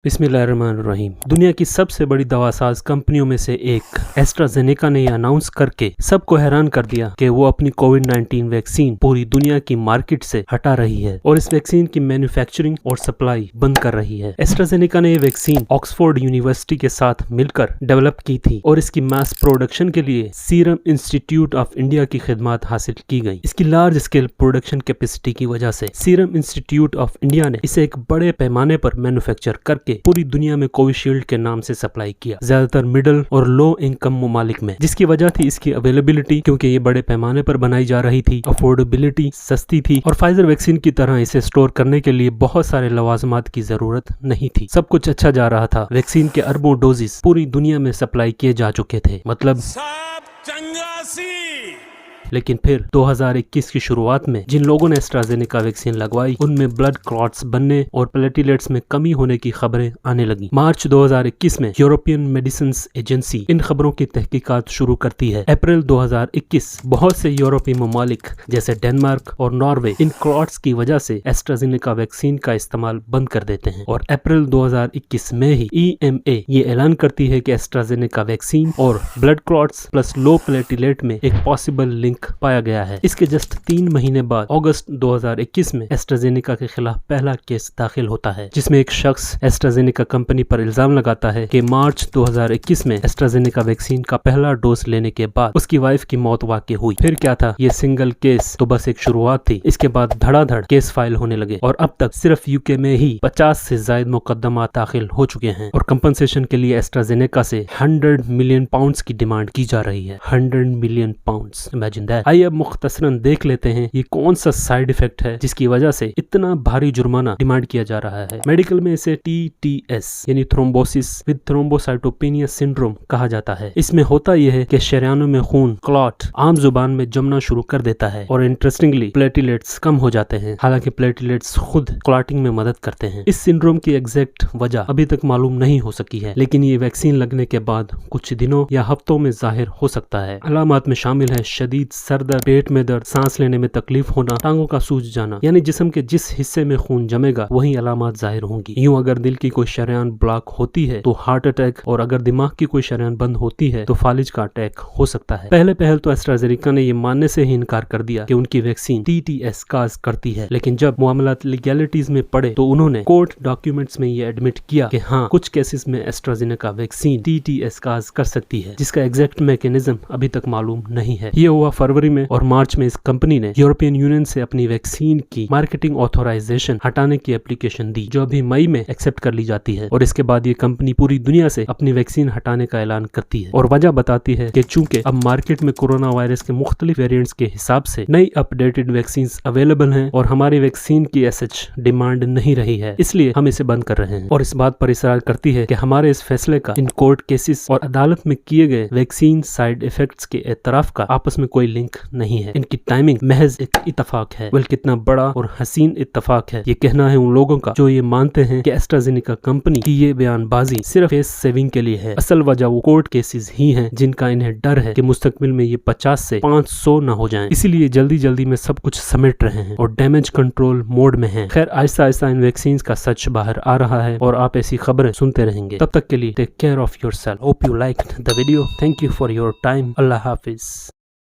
बिस्मिल्लाहिर्रहमानिर्रहीम। दुनिया की सबसे बड़ी दवासाज कंपनियों में से एक एस्ट्राजेनेका ने यह अनाउंस करके सबको हैरान कर दिया कि वो अपनी कोविड-19 वैक्सीन पूरी दुनिया की मार्केट से हटा रही है और इस वैक्सीन की मैन्युफैक्चरिंग और सप्लाई बंद कर रही है। एस्ट्राजेनेका ने यह वैक्सीन ऑक्सफोर्ड यूनिवर्सिटी के साथ मिलकर डेवलप की थी और इसकी मास प्रोडक्शन के लिए सीरम इंस्टीट्यूट ऑफ इंडिया की खिदमत हासिल की गई। इसकी लार्ज स्केल प्रोडक्शन कैपेसिटी की वजह से सीरम इंस्टीट्यूट ऑफ इंडिया ने इसे एक बड़े पैमाने पर मैन्युफैक्चर करके पूरी दुनिया में कोविशील्ड के नाम से सप्लाई किया, ज्यादातर मिडिल और लो इनकम ममालिक में। जिसकी वजह थी इसकी अवेलेबिलिटी, क्योंकि ये बड़े पैमाने पर बनाई जा रही थी, अफोर्डेबिलिटी सस्ती थी और फाइजर वैक्सीन की तरह इसे स्टोर करने के लिए बहुत सारे लवाजमात की जरूरत नहीं थी। सब कुछ अच्छा जा रहा था। वैक्सीन के अरबों डोजेस पूरी दुनिया में सप्लाई किए जा चुके थे, मतलब लेकिन फिर 2021 की शुरुआत में जिन लोगों ने एस्ट्राजेनेका वैक्सीन लगवाई उनमें ब्लड क्लॉट्स बनने और प्लेटलेट्स में कमी होने की खबरें आने लगी। मार्च 2021 में यूरोपियन मेडिसिन एजेंसी इन खबरों की तहकीकात शुरू करती है। अप्रैल 2021 बहुत से यूरोपीय ममालिक जैसे डेनमार्क और नॉर्वे इन क्लॉट्स की वजह से एस्ट्राजेनेका वैक्सीन का इस्तेमाल बंद कर देते हैं और अप्रैल 2021 में ही EMA ये ऐलान करती है कि एस्ट्राजेनेका वैक्सीन और blood clots plus low platelet में एक पॉसिबल लिंक पाया गया है। इसके जस्ट 3 महीने बाद अगस्त 2021 में एस्ट्राजेनेका के खिलाफ पहला केस दाखिल होता है, जिसमें एक शख्स एस्ट्राजेनेका कंपनी पर इल्जाम लगाता है कि मार्च 2021 में एस्ट्राजेनेका वैक्सीन का पहला डोज लेने के बाद उसकी वाइफ की मौत वाकई हुई। फिर क्या था, ये सिंगल केस तो बस एक शुरुआत थी। इसके बाद धड़ाधड़ केस फाइल होने लगे और अब तक सिर्फ यूके में ही 50 से ज्यादा मुकदमा दाखिल हो चुके हैं और कंपनसेशन के लिए एस्ट्राजेनेका से 100 मिलियन पाउंड्स की डिमांड की जा रही है। 100 मिलियन पाउंड्स, इमेजिन। आइए अब मुख्तसरन देख लेते हैं ये कौन सा साइड इफेक्ट है जिसकी वजह से इतना भारी जुर्माना डिमांड किया जा रहा है। मेडिकल में इसे TTS यानी थ्रोम्बोसिस विद थ्रोम्बोसाइटोपेनिया सिंड्रोम कहा जाता है। इसमें होता यह है कि शरियानों में खून क्लॉट आम जुबान में जमना शुरू कर देता है और इंटरेस्टिंगली प्लेटलेट्स कम हो जाते हैं, हालांकि प्लेटलेट्स खुद क्लॉटिंग में मदद करते हैं। इस सिंड्रोम की एग्जैक्ट वजह अभी तक मालूम नहीं हो सकी है, लेकिन ये वैक्सीन लगने के बाद कुछ दिनों या हफ्तों में जाहिर हो सकता है। अलामात में शामिल है शदीद सर दर्द, पेट में दर्द, सांस लेने में तकलीफ होना, टांगों का सूज जाना, यानी जिस्म के जिस हिस्से में खून जमेगा वही अलामात जाहिर होंगी। यूं अगर दिल की कोई शरियान ब्लॉक होती है तो हार्ट अटैक, और अगर दिमाग की कोई शरियान बंद होती है तो फालिज का अटैक हो सकता है। पहले तो एस्ट्राजेनेका ने ये मानने से ही इनकार कर दिया कि उनकी वैक्सीन TTS काज करती है, लेकिन जब मामलात लीगैलिटीज में पड़े तो उन्होंने कोर्ट डॉक्यूमेंट्स में ये एडमिट किया कि हाँ, कुछ केसेस में एस्ट्राजेनेका वैक्सीन TTS काज कर सकती है, जिसका एग्जैक्ट मैकेनिज्म अभी तक मालूम नहीं है। ये हुआ फरवरी में और मार्च में इस कंपनी ने यूरोपियन यूनियन से अपनी वैक्सीन की मार्केटिंग ऑथराइजेशन हटाने की एप्लीकेशन दी, जो अभी मई में एक्सेप्ट कर ली जाती है। और इसके बाद ये कंपनी पूरी दुनिया से अपनी वैक्सीन हटाने का ऐलान करती है और वजह बताती है कि चूंकि अब मार्केट में कोरोना वायरस के मुख्तलिफ वेरिएंट्स के हिसाब से नई अपडेटेड वैक्सीन अवेलेबल हैं और हमारी वैक्सीन की एसएच डिमांड नहीं रही है, इसलिए हम इसे बंद कर रहे हैं। और इस बात पर इसरार करती है कि हमारे इस फैसले का इन कोर्ट केसेस और अदालत में किए गए वैक्सीन साइड इफेक्ट्स के एतराफ का आपस में कोई लिंक नहीं है। इनकी टाइमिंग महज एक इत्तफाक है। वेल, कितना बड़ा और हसीन इत्तफाक है ये कहना है उन लोगों का जो ये मानते हैं कि एस्ट्राजेनेका कंपनी की ये बयानबाजी सिर्फ फेस सेविंग के लिए है। असल वजह वो कोर्ट केसेस ही हैं जिनका इन्हें डर है कि मुस्तकबिल में ये 50 से 500 न हो जाएं। इसीलिए जल्दी जल्दी में सब कुछ समेट रहे हैं और डैमेज कंट्रोल मोड में हैं। खैर, आहिस्ता आहिस्ता इन वैक्सीन का सच बाहर आ रहा है और आप ऐसी खबरें सुनते रहेंगे। तब तक के लिए take care of yourself. Hope you liked the video. Thank you for your time. अल्लाह हाफिज।